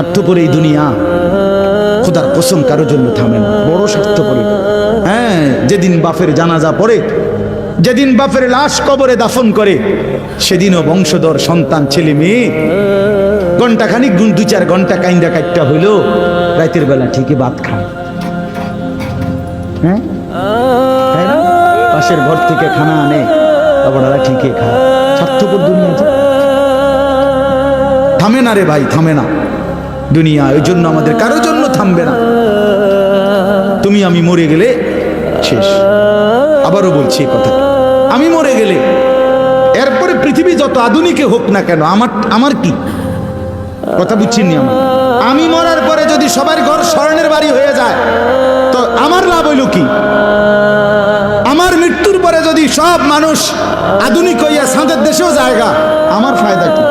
স্বার্থপর এই দুনিয়া, খোদার কসম কারোর জন্য থামে না, বড় স্বার্থপর। হ্যাঁ, যেদিন বাপের জানাজা পড়ে, যেদিন বাপের লাশ কবরে দাফন করে, সেদিনও বংশধর সন্তান ছেলে মেয়ে ঘন্টাখানিক 2-4 ঘন্টা কাইন্দা কাইটটা হইল, রাতের বেলা ঠিকই ভাত খায়। হ্যাঁ, তাই না? পাশের ঘর থেকে খানা আনে, ওরা ঠিকই খায়। স্বার্থপর দুনিয়া, থামে না রে ভাই, থামে না দুনিয়া। ওই জন্য আমাদের কারোর জন্য থামবে না। তুমি আমি মরে গেলে শেষ। আবারও বলছি এই কথা, আমি মরে গেলে এরপরে পৃথিবী যত আধুনিকে হোক না কেন, আমার কি কথা বুঝছেন? আমি মরার পরে যদি সবার ঘর স্বর্ণের বাড়ি হয়ে যায়, তো আমার লাভ হইল কি? আমার মৃত্যুর পরে যদি সব মানুষ আধুনিক হইয়া সাঁদের দেশেও জায়গা, আমার ফায়দা কি?